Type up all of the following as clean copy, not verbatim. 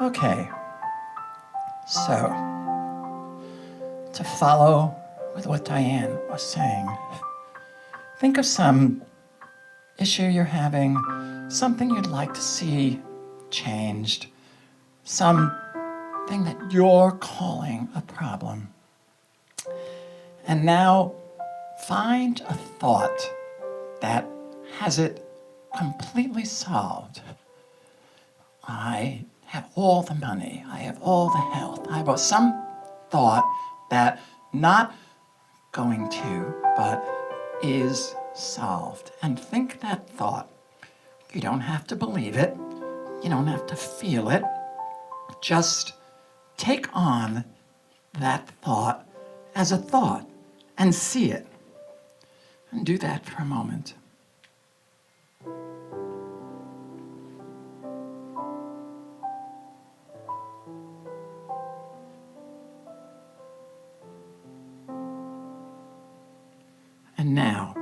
Okay, so to follow with what Diane was saying, think of some issue you're having, something you'd like to see changed, something that you're calling a problem. And now find a thought that has it completely solved. I have all the money, I have all the health, I have some thought that not going to, but is solved. And think that thought. You don't have to believe it, you don't have to feel it, just take on that thought as a thought and see it. And do that for a moment. And now,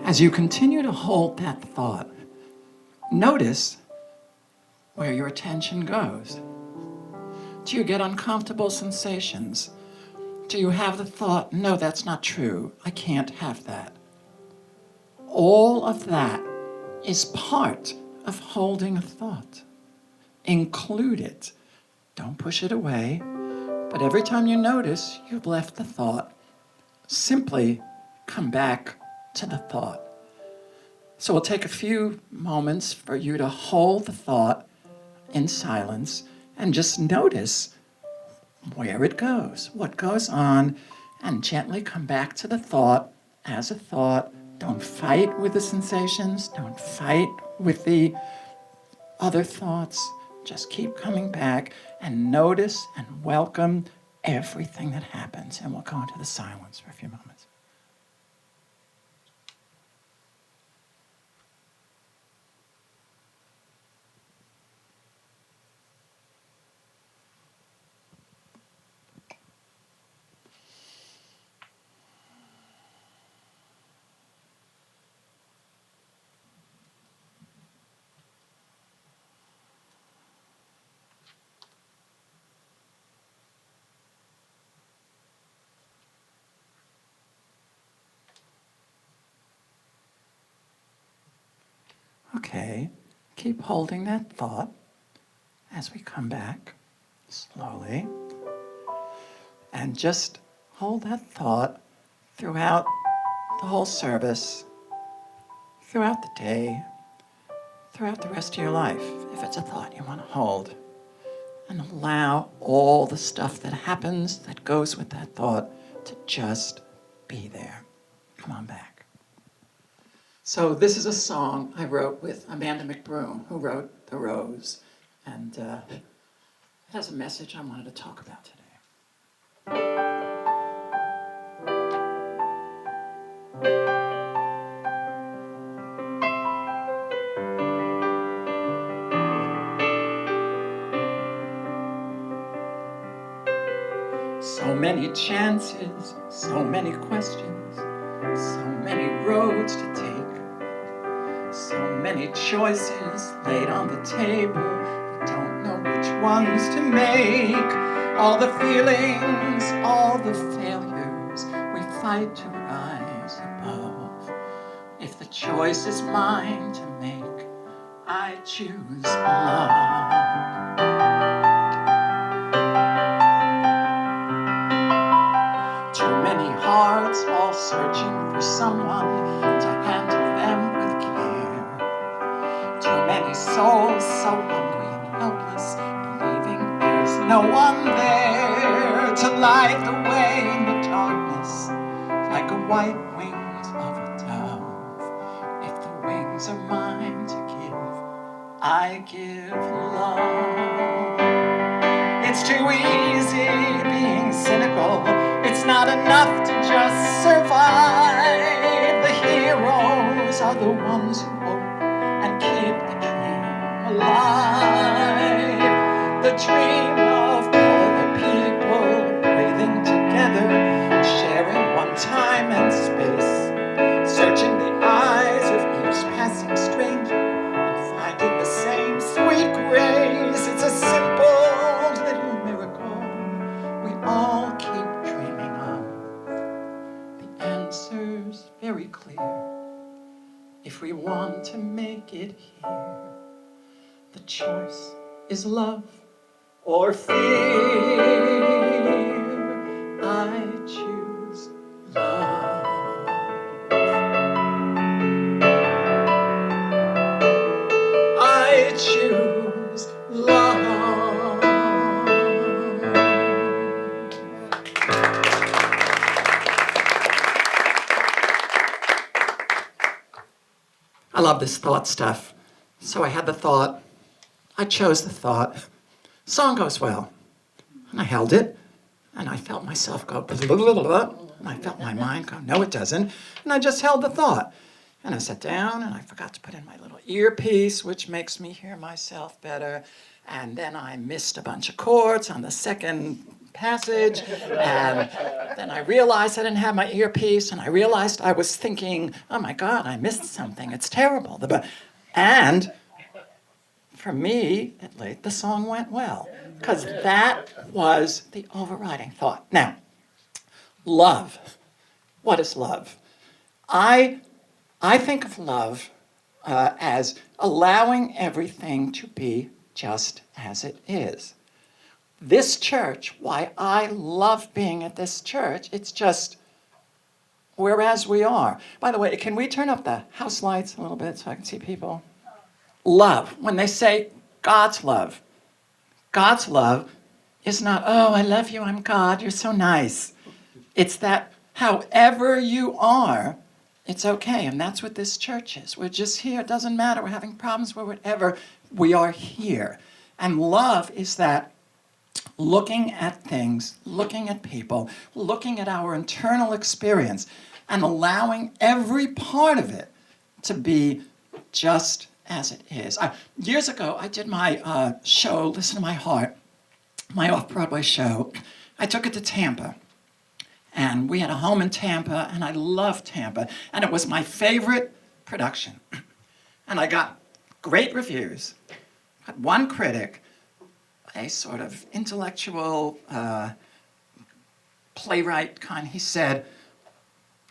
as you continue to hold that thought, notice where your attention goes. Do you get uncomfortable sensations? Do you have the thought, no, that's not true, I can't have that? All of that is part of holding a thought. Include it. Don't push it away. But every time you notice you've left the thought, simply come back to the thought. So we'll take a few moments for you to hold the thought in silence and just notice where it goes, what goes on, and gently come back to the thought as a thought. Don't fight with the sensations. Don't fight with the other thoughts. Just keep coming back and notice and welcome everything that happens. And we'll go into the silence for a few moments. Okay, keep holding that thought as we come back slowly. And just hold that thought throughout the whole service, throughout the day, throughout the rest of your life, if it's a thought you want to hold. And allow all the stuff that happens, that goes with that thought, to just be there. Come on back. So this is a song I wrote with Amanda McBroom, who wrote The Rose. And it has a message I wanted to talk about today. So many chances, so many questions, so many roads to take. So many choices laid on the table, we don't know which ones to make. All the feelings, all the failures, we fight to rise above. If the choice is mine to make, I choose love. Too many hearts all searching for someone to handle them with care. Too many souls so hungry and helpless, believing there's no one there to light the way in the darkness, like a white wings of a dove. If the wings are mine to give, I give love. It's too easy being cynical. It's not enough to just survive. The heroes are the ones who hope and keep the dream alive. The dream of all the people breathing together, sharing one time and space, searching the eyes of each passing stranger and finding the same sweet grace. It's a simple choice is love or fear. I choose love. I choose love. I love this thought stuff. So I had the thought, I chose the thought, song goes well. And I held it, and I felt myself go, blah, blah, blah, blah, and I felt my mind go, no it doesn't. And I just held the thought. And I sat down, and I forgot to put in my little earpiece, which makes me hear myself better. And then I missed a bunch of chords on the second passage. And then I realized I didn't have my earpiece, and I realized I was thinking, oh my God, I missed something. It's terrible. And for me, at least, the song went well, because that was the overriding thought. Now, love. What is love? I think of love as allowing everything to be just as it is. This church, why I love being at this church, it's just we're as we are. By the way, can we turn up the house lights a little bit so I can see people? Love. When they say God's love is not, oh, I love you, I'm God, you're so nice. It's that however you are, it's okay, and that's what this church is. We're just here, it doesn't matter, we're having problems, we're whatever, we are here. And love is that looking at things, looking at people, looking at our internal experience, and allowing every part of it to be just as it is. Years ago, I did my show, Listen to My Heart, my off-Broadway show. I took it to Tampa. And we had a home in Tampa, and I loved Tampa. And it was my favorite production. And I got great reviews. Had one critic, a sort of intellectual playwright kind, he said,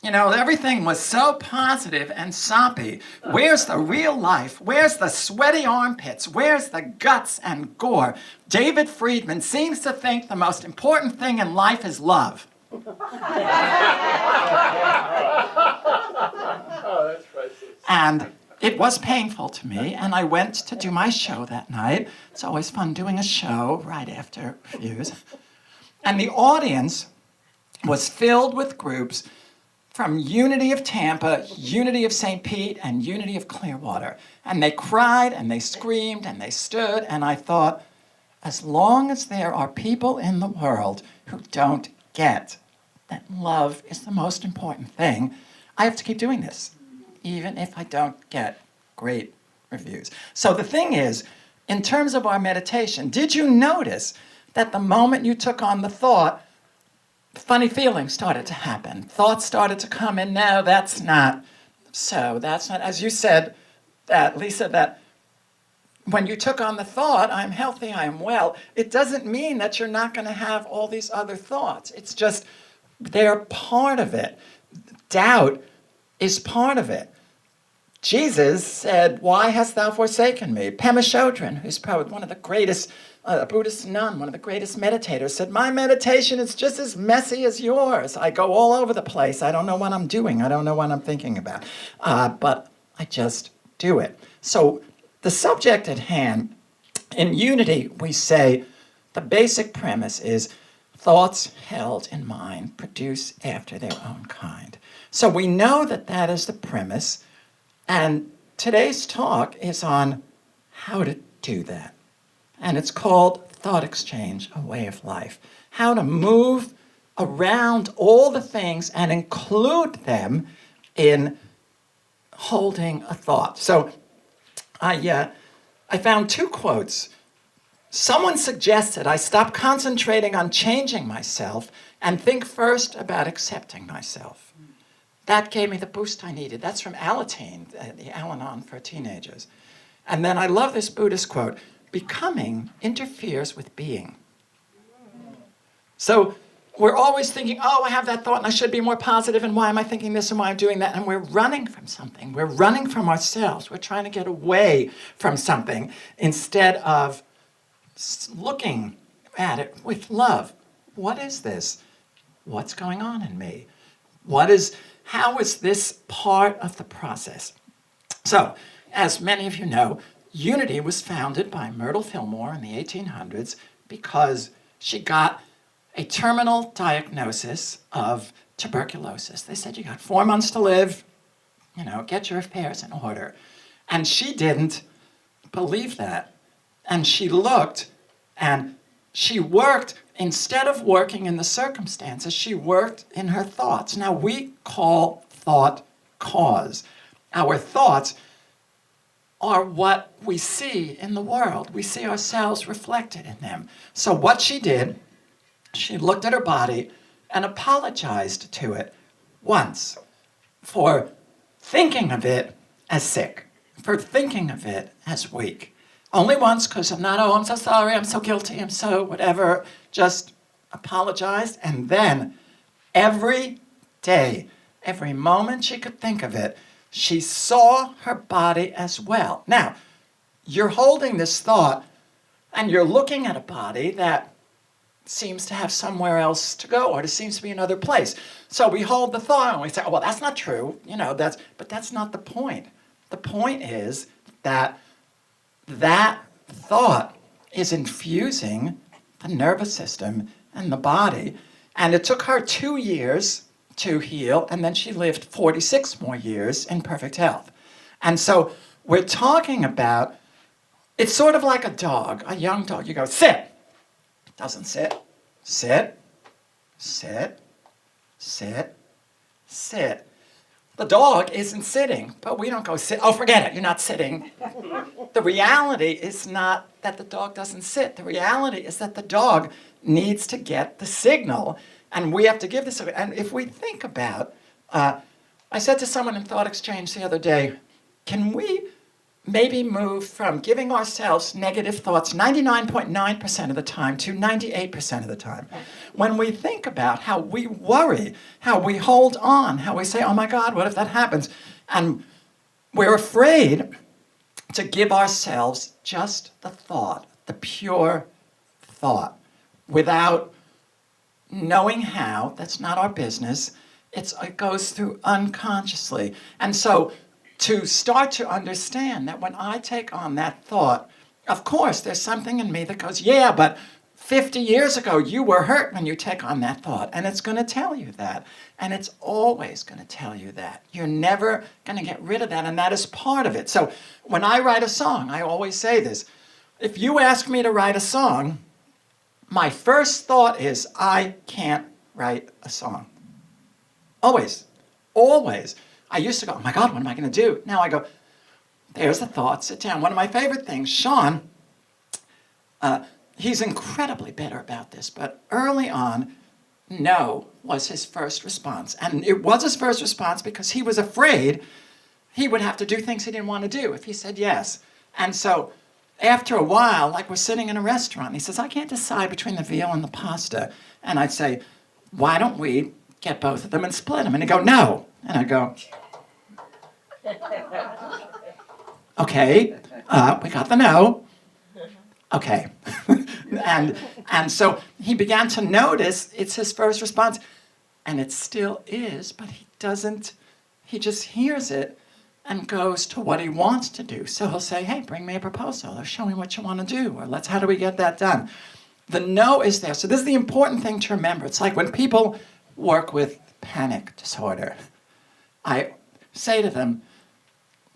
you know, everything was so positive and soppy. Where's the real life? Where's the sweaty armpits? Where's the guts and gore? David Friedman seems to think the most important thing in life is love. Oh, that's priceless. And it was painful to me, and I went to do my show that night. It's always fun doing a show right after reviews. And the audience was filled with groups from U-nity of Tampa, U-nity of St. Pete, and U-nity of Clearwater. And they cried, and they screamed, and they stood, and I thought, as long as there are people in the world who don't get that love is the most important thing, I have to keep doing this, even if I don't get great reviews. So the thing is, in terms of our meditation, did you notice that the moment you took on the thought, funny feelings started to happen. Thoughts started to come in. No, that's not so. That's not, as you said, that Lisa, that when you took on the thought, I'm healthy, I am well, it doesn't mean that you're not going to have all these other thoughts. It's just they're part of it. Doubt is part of it. Jesus said, why hast thou forsaken me? Pema Chodron, who's probably one of the greatest, a Buddhist nun, one of the greatest meditators, said, my meditation is just as messy as yours. I go all over the place. I don't know what I'm doing. I don't know what I'm thinking about. But I just do it. So the subject at hand, in U-nity, we say the basic premise is thoughts held in mind produce after their own kind. So we know that that is the premise. And today's talk is on how to do that. And it's called Thought Exchange, a Way of Life. How to move around all the things and include them in holding a thought. So I found two quotes. Someone suggested I stop concentrating on changing myself and think first about accepting myself. That gave me the boost I needed. That's from Alateen, the Al-Anon for teenagers. And then I love this Buddhist quote, becoming interferes with being. So we're always thinking, oh, I have that thought and I should be more positive, and why am I thinking this and why I'm doing that? And we're running from something. We're running from ourselves. We're trying to get away from something instead of looking at it with love. What is this? What's going on in me? How is this part of the process? So, as many of you know, U-nity was founded by Myrtle Fillmore in the 1800s because she got a terminal diagnosis of tuberculosis. They said, you got 4 months to live, get your affairs in order. And she didn't believe that. And she looked and she worked, instead of working in the circumstances, she worked in her thoughts. Now, we call thought cause. Our thoughts are what we see in the world. We see ourselves reflected in them. So what she did, she looked at her body and apologized to it once for thinking of it as sick, for thinking of it as weak. Only once, because I'm so sorry, I'm so guilty, I'm so whatever. Just apologized, and then every day, every moment she could think of it, she saw her body as well. Now, you're holding this thought, and you're looking at a body that seems to have somewhere else to go, or it seems to be another place. So we hold the thought and we say, oh, well, that's not true. But that's not the point. The point is that thought is infusing the nervous system and the body. And it took her 2 years to heal, and then she lived 46 more years in perfect health. And so we're talking about, it's sort of like a dog, a young dog. You go, sit. Doesn't sit. Sit. Sit. Sit. Sit. The dog isn't sitting, but we don't go sit. Oh, forget it. You're not sitting. The reality is not that the dog doesn't sit. The reality is that the dog needs to get the signal, and we have to give this. And if we think about, I said to someone in Thought Exchange the other day, can we maybe move from giving ourselves negative thoughts 99.9% of the time to 98% of the time? When we think about how we worry, how we hold on, how we say, oh my God, what if that happens? And we're afraid to give ourselves just the thought, the pure thought, without knowing how. That's not our business. It goes through unconsciously. And so to start to understand that when I take on that thought, of course, there's something in me that goes, yeah, but 50 years ago, you were hurt when you take on that thought. And it's going to tell you that. And it's always going to tell you that. You're never going to get rid of that. And that is part of it. So when I write a song, I always say this. If you ask me to write a song, my first thought is, I can't write a song. Always. Always. I used to go, oh my God, what am I going to do? Now I go, there's the thought, sit down. One of my favorite things, Shawn, he's incredibly bitter about this, but early on, no was his first response. And it was his first response because he was afraid he would have to do things he didn't want to do if he said yes. And so after a while, like we're sitting in a restaurant, he says, I can't decide between the veal and the pasta. And I'd say, why don't we get both of them and split them? And he'd go, no. And I'd go, okay, we got the no. Okay. and so he began to notice it's his first response. And it still is, but he just hears it and goes to what he wants to do. So he'll say, hey, bring me a proposal, or show me what you want to do, or how do we get that done? The no is there. So this is the important thing to remember. It's like when people work with panic disorder, I say to them,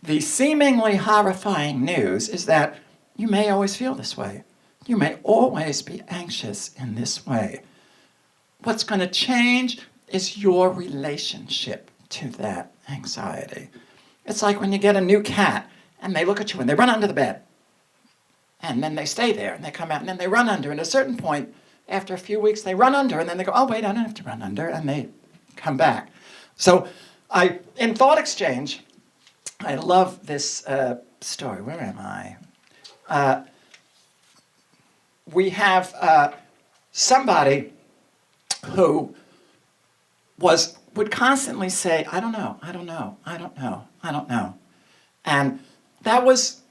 the seemingly horrifying news is that you may always feel this way. You may always be anxious in this way. What's going to change is your relationship to that anxiety. It's like when you get a new cat and they look at you and they run under the bed. And then they stay there and they come out and then they run under. And at a certain point, after a few weeks, they run under and then they go, oh, wait, I don't have to run under. And they come back. So in Thought Exchange, I love this story. Where am I? We have somebody who would constantly say, I don't know, I don't know, I don't know, I don't know. And that was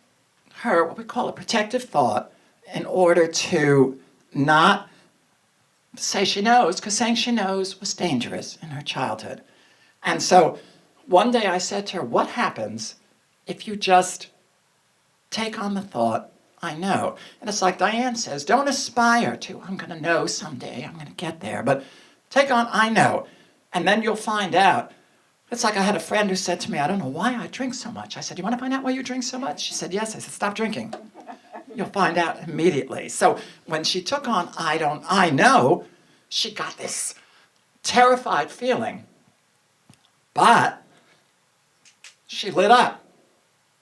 her, what we call a protective thought, in order to not say she knows, because saying she knows was dangerous in her childhood. And so one day I said to her, what happens if you just take on the thought, I know? And it's like Diane says, don't aspire to, I'm going to know someday, I'm going to get there, but take on, I know. And then you'll find out. It's like I had a friend who said to me, I don't know why I drink so much. I said, you want to find out why you drink so much? She said, yes. I said, stop drinking. You'll find out immediately. So when she took on I know, she got this terrified feeling. But she lit up.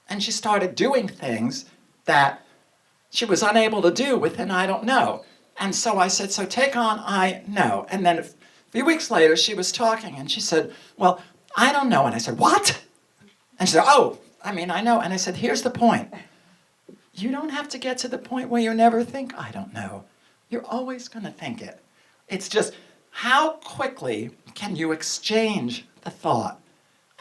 And she started doing things that she was unable to do with an I don't know. And so I said, so take on I know. And then a few weeks later, she was talking, and she said, well, I don't know. And I said, what? And she said, oh, I know. And I said, here's the point. You don't have to get to the point where you never think, I don't know. You're always going to think it. It's just, how quickly can you exchange the thought?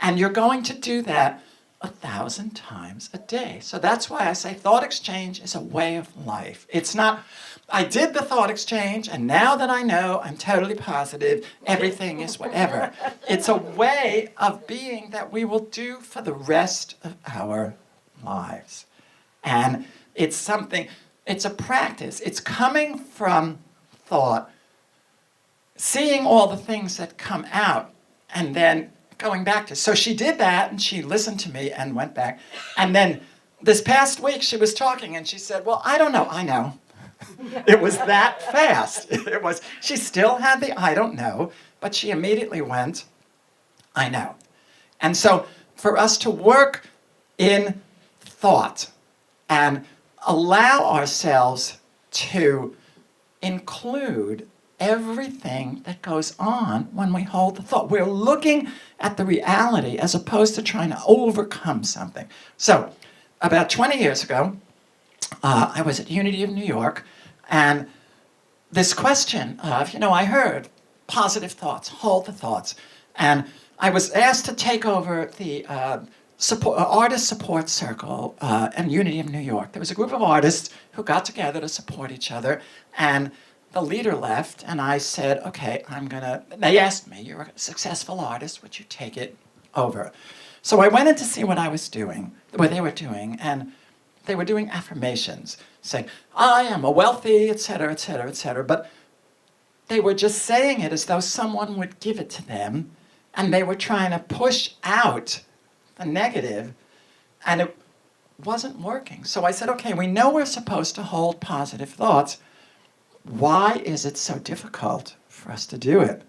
And you're going to do that 1,000 times a day. So that's why I say thought exchange is a way of life. It's not, I did the thought exchange, and now that I know, I'm totally positive, everything is whatever. It's a way of being that we will do for the rest of our lives. And it's something, it's a practice. It's coming from thought, seeing all the things that come out, and then going back to. So she did that, and she listened to me and went back. And then this past week she was talking, and she said, well, I don't know, I know. It was that fast. She still had the I don't know, but she immediately went, I know. And so for us to work in thought and allow ourselves to include everything that goes on when we hold the thought. We're looking at the reality as opposed to trying to overcome something. So about 20 years ago, I was at U-nity of New York, and this question of, I heard positive thoughts, hold the thoughts, and I was asked to take over the artist support circle in U-nity of New York. There was a group of artists who got together to support each other, and the leader left, and I said, okay, they asked me, you're a successful artist, would you take it over? So I went in to see what they were doing, and they were doing affirmations, saying, I am a wealthy, et cetera, et cetera, et cetera. But they were just saying it as though someone would give it to them, and they were trying to push out the negative, and it wasn't working. So I said, okay, we know we're supposed to hold positive thoughts. Why is it so difficult for us to do it?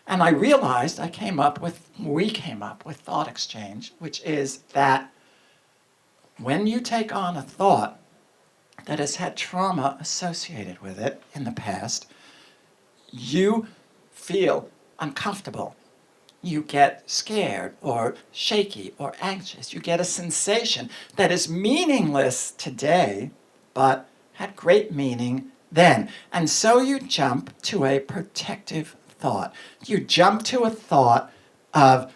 And I realized we came up with thought exchange, which is that when you take on a thought that has had trauma associated with it in the past, you feel uncomfortable. You get scared or shaky or anxious. You get a sensation that is meaningless today, but had great meaning then. And so you jump to a protective thought. You jump to a thought of,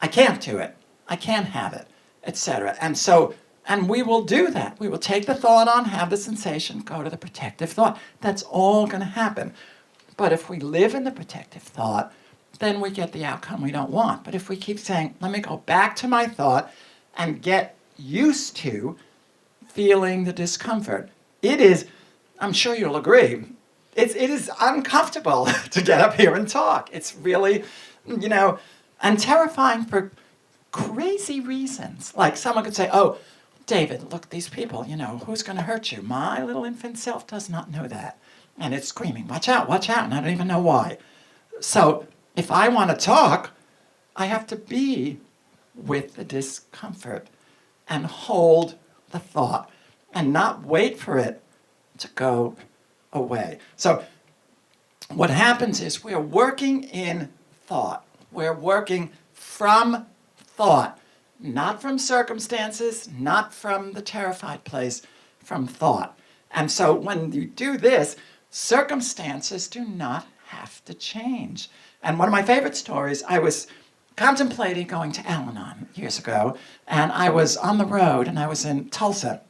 I can't do it, I can't have it, etc. And we will do that. We will take the thought on, have the sensation, go to the protective thought. That's all going to happen. But if we live in the protective thought, then we get the outcome we don't want. But if we keep saying, let me go back to my thought and get used to feeling the discomfort, it is, I'm sure you'll agree, it is uncomfortable to get up here and talk. It's really, and terrifying for crazy reasons. Like someone could say, oh, David, look, these people, who's going to hurt you? My little infant self does not know that. And it's screaming, watch out, and I don't even know why. So if I want to talk, I have to be with the discomfort and hold the thought and not wait for it to go away. So what happens is we're working in thought. We're working from thought, not from circumstances, not from the terrified place, from thought. And so when you do this, circumstances do not have to change. And one of my favorite stories, I was contemplating going to Al-Anon years ago, and I was on the road, and I was in Tulsa,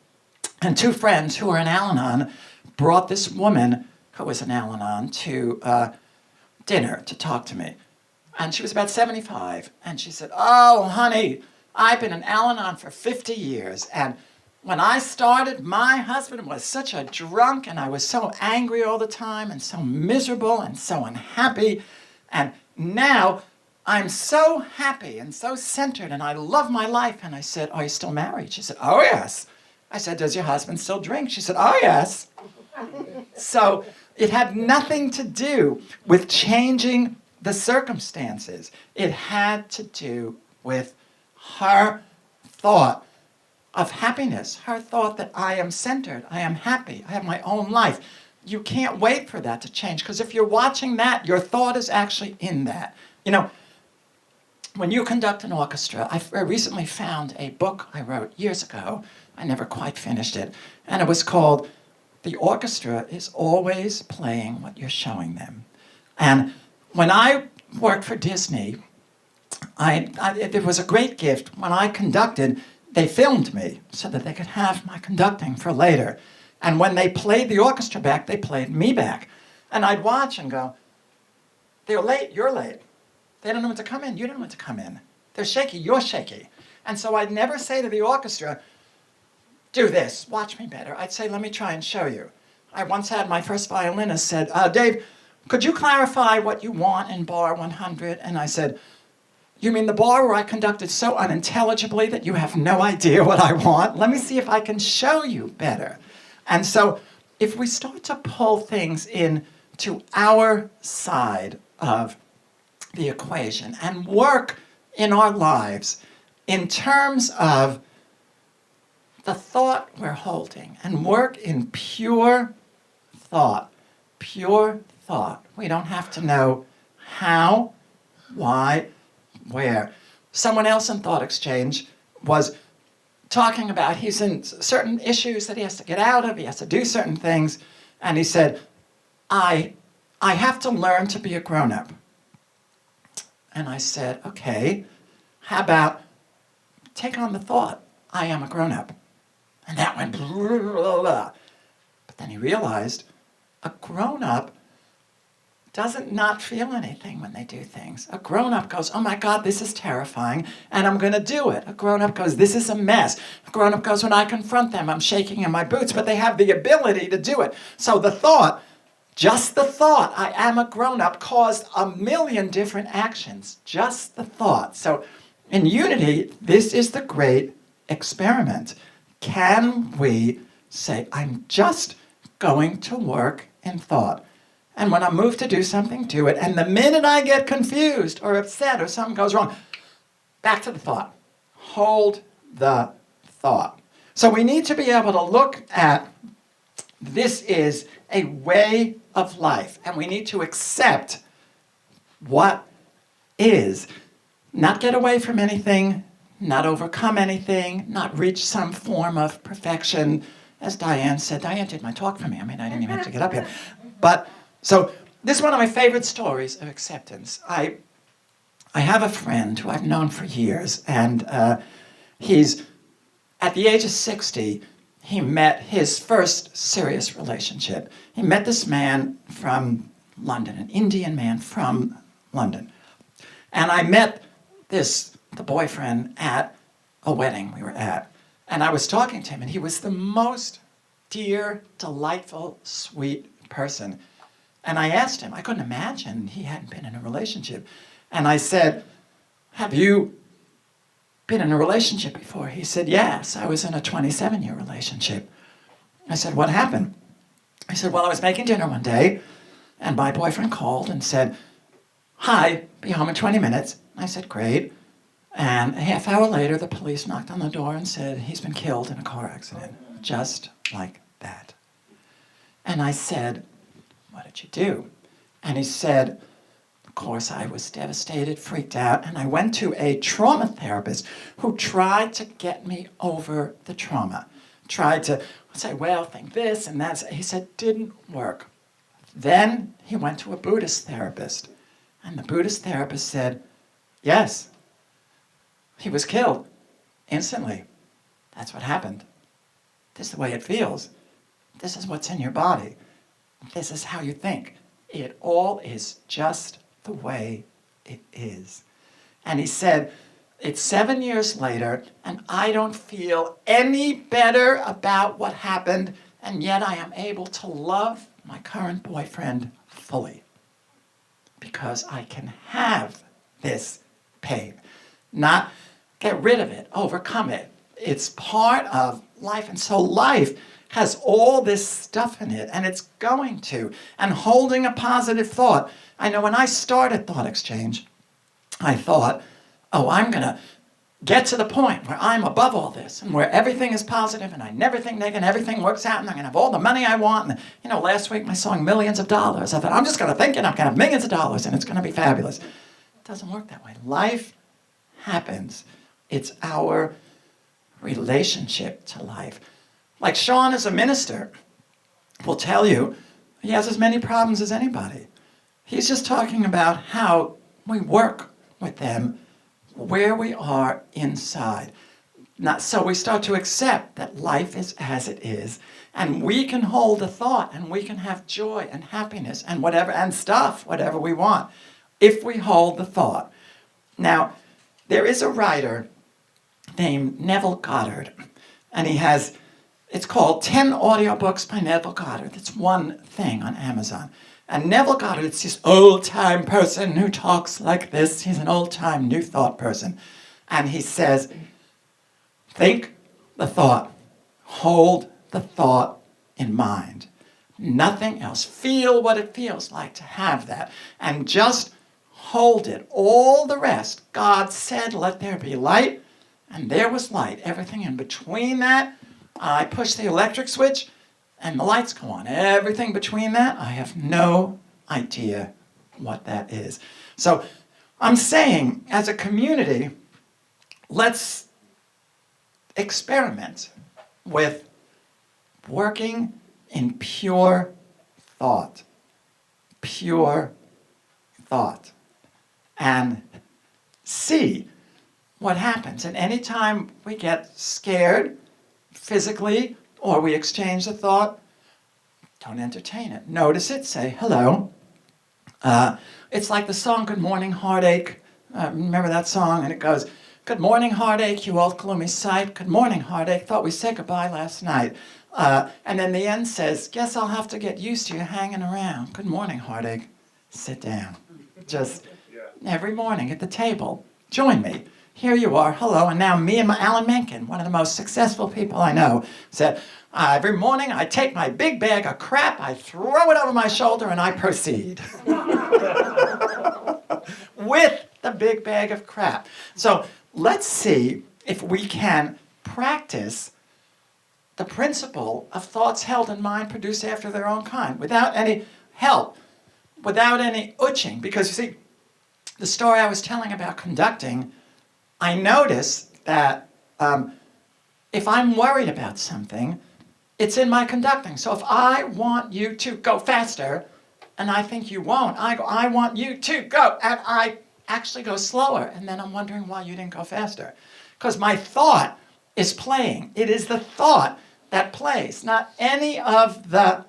and two friends who were in Al-Anon brought this woman who was in Al-Anon to dinner to talk to me. And she was about 75, and she said, "Oh, honey, I've been in Al-Anon for 50 years, and when I started, my husband was such a drunk, and I was so angry all the time, and so miserable, and so unhappy, and now I'm so happy and so centered, and I love my life." And I said, "Are you still married?" She said, "Oh, yes." I said, "Does your husband still drink?" She said, "Oh, yes." So it had nothing to do with changing the circumstances. It had to do with her thought of happiness, her thought that I am centered, I am happy, I have my own life. You can't wait for that to change, because if you're watching that, your thought is actually in that. You know, when you conduct an orchestra, I recently found a book I wrote years ago. I never quite finished it. And it was called "The Orchestra is Always Playing What You're Showing Them." And when I worked for Disney, it was a great gift. When I conducted, they filmed me so that they could have my conducting for later. And when they played the orchestra back, they played me back. And I'd watch and go, "They're late, you're late. They don't know when to come in, you don't know when to come in. They're shaky, you're shaky." And so I'd never say to the orchestra, "Do this, watch me better." I'd say, "Let me try and show you." I once had my first violinist said, "Dave, could you clarify what you want in bar 100? And I said, "You mean the bar where I conducted so unintelligibly that you have no idea what I want? Let me see if I can show you better." And so if we start to pull things in to our side of the equation and work in our lives in terms of the thought we're holding, and work in pure thought, we don't have to know how, why, where. Someone else in Thought Exchange was talking about he's in certain issues that he has to get out of, he has to do certain things, and he said, I have to learn to be a grown-up. And I said, "Okay, how about take on the thought, I am a grown-up." And that went blah, blah, blah. But then he realized a grown-up doesn't not feel anything when they do things. A grown-up goes, "Oh my God, this is terrifying, and I'm going to do it." A grown-up goes, "This is a mess." A grown-up goes, "When I confront them, I'm shaking in my boots," but they have the ability to do it. So the thought, just the thought, "I am a grown-up," caused a million different actions. Just the thought. So in U-nity, this is the great experiment. Can we say, "I'm just going to work in thought. And when I'm moved to do something, do it. And the minute I get confused or upset or something goes wrong, back to the thought. Hold the thought." So we need to be able to look at this is a way of life. And we need to accept what is. Not get away from anything, not overcome anything, not reach some form of perfection. As Diane said, Diane did my talk for me. I mean, I didn't even have to get up here. But so this is one of my favorite stories of acceptance. I have a friend who I've known for years, and he's, at the age of 60, he met his first serious relationship. He met this man from London, an Indian man from London. And I met the boyfriend at a wedding we were at. And I was talking to him, and he was the most dear, delightful, sweet person. And I asked him, I couldn't imagine he hadn't been in a relationship. And I said, "Have you been in a relationship before?" He said, "Yes, I was in a 27-year relationship." I said, "What happened?" He said, "Well, I was making dinner one day, and my boyfriend called and said, 'Hi, be home in 20 minutes. I said, "Great." And a half hour later, the police knocked on the door and said, "He's been killed in a car accident." Just like that. And I said, "What did you do?" And he said, of course, I was devastated, freaked out, and I went to a trauma therapist who tried to get me over the trauma. Tried to say, "Well, think this and that." He said, "Didn't work." Then he went to a Buddhist therapist, and the Buddhist therapist said, yes, he was killed instantly. That's what happened. This is the way it feels. This is what's in your body. This is how you think. It all is just the way it is. And he said, it's 7 years later, and I don't feel any better about what happened, and yet I am able to love my current boyfriend fully. Because I can have this pain. Not get rid of it, overcome it. It's part of life, and so life has all this stuff in it, and it's going to. And holding a positive thought. I know when I started Thought Exchange, I thought, oh, I'm going to get to the point where I'm above all this and where everything is positive and I never think negative and everything works out and I'm going to have all the money I want. And, you know, last week my song Millions of Dollars. I thought, I'm just going to think it, I'm going to have millions of dollars and it's going to be fabulous. It doesn't work that way. Life happens. It's our relationship to life. Like Shawn as a minister will tell you, he has as many problems as anybody. He's just talking about how we work with them where we are inside. So we start to accept that life is as it is, and we can hold a thought, and we can have joy and happiness and whatever, and stuff, whatever we want, if we hold the thought. Now, there is a writer named Neville Goddard, and it's called 10 Audiobooks by Neville Goddard. It's one thing on Amazon. And Neville Goddard, it's this old-time person who talks like this. He's an old-time New Thought person. And he says, think the thought. Hold the thought in mind. Nothing else. Feel what it feels like to have that. And just hold it. All the rest, God said, let there be light. And there was light. Everything in between that, I push the electric switch, and the lights go on. Everything between that, I have no idea what that is. So I'm saying, as a community, let's experiment with working in pure thought. Pure thought. And see what happens. And anytime we get scared physically, or we exchange the thought, don't entertain it. Notice it, say hello. It's like the song Good Morning Heartache. Remember that song? And it goes, good morning heartache, you old gloomy sight. Good morning heartache, thought we said goodbye last night. And then the end says, guess I'll have to get used to you hanging around. Good morning heartache, sit down. Just every morning at the table, join me. Here you are, hello, and now me and Alan Menken, one of the most successful people I know, said, every morning I take my big bag of crap, I throw it over my shoulder, and I proceed. With the big bag of crap. So let's see if we can practice the principle of thoughts held in mind produce after their own kind, without any help, without any utching. Because you see, the story I was telling about conducting, I notice that if I'm worried about something, it's in my conducting. So if I want you to go faster, and I think you won't, I want you to go, and I actually go slower, and then I'm wondering why you didn't go faster. Because my thought is playing. It is the thought that plays, not any of the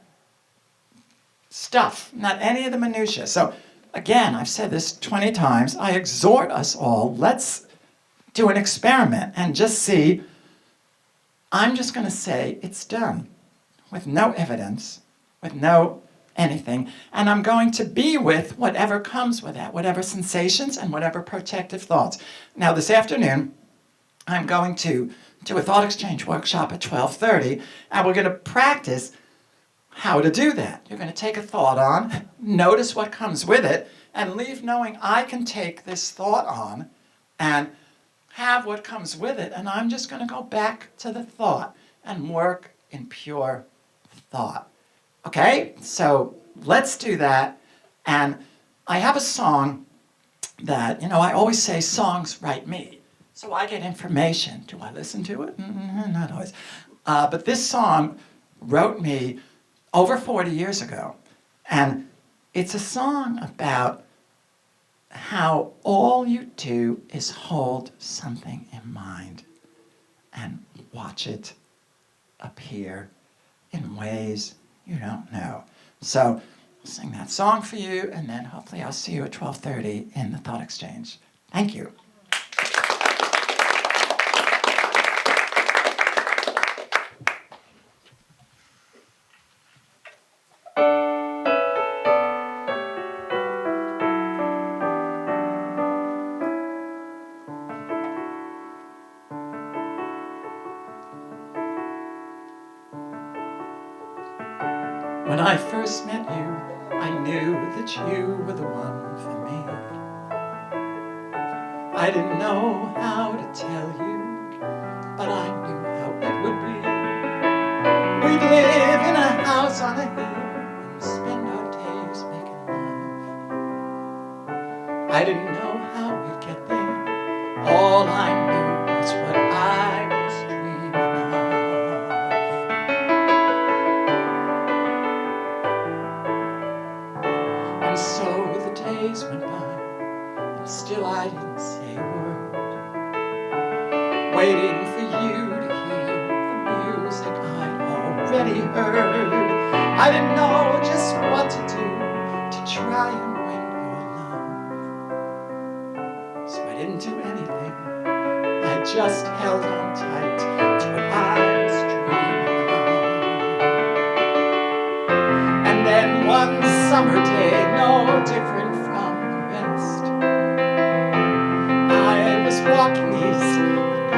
stuff, not any of the minutiae. So again, I've said this 20 times, I exhort us all, let's do an experiment and just see. I'm just going to say it's done with no evidence, with no anything, and I'm going to be with whatever comes with that, whatever sensations and whatever protective thoughts. Now this afternoon, I'm going to do a thought exchange workshop at 12:30, and we're going to practice how to do that. You're going to take a thought on, notice what comes with it, and leave knowing I can take this thought on and have what comes with it, and I'm just going to go back to the thought and work in pure thought. Okay? So let's do that. And I have a song that, I always say songs write me. So I get information. Do I listen to it? Not always. But this song wrote me over 40 years ago. And it's a song about how all you do is hold something in mind and watch it appear in ways you don't know. So I'll sing that song for you, and then hopefully I'll see you at 12:30 in the Thought Exchange. Thank you. When I first met you, I knew that you were the one for me. I didn't know how to tell you, but I knew how it would be. We'd live in a house on a hill and spend our days making love. I didn't know how we'd get there. All I knew was what I was dreaming of. And so the days went by, and still I didn't say a word, waiting for you to hear the music I'd already heard. I didn't know just what to do to try and win your love, so I didn't do anything. I just held on tight to what I was dreaming of. And then one summer day, no different from the rest, I was walking east,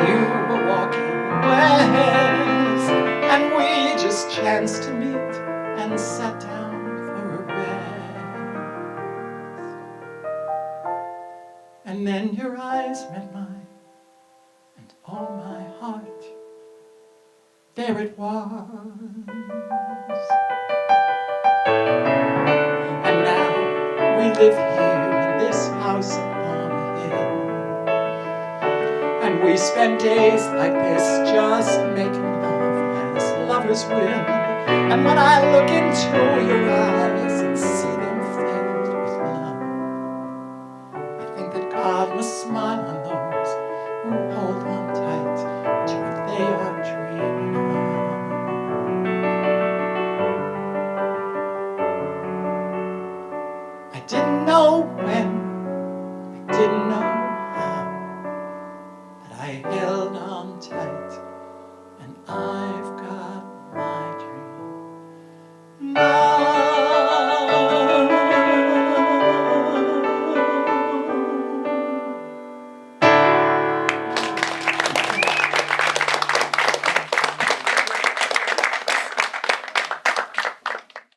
you were walking west, and we just chanced to meet and sat down for a rest. And then your eyes met mine, and oh my heart, there it was. And now we live here in this house upon a hill, and we spend days like this just making love as lovers will. And when I look into your eyes, it seems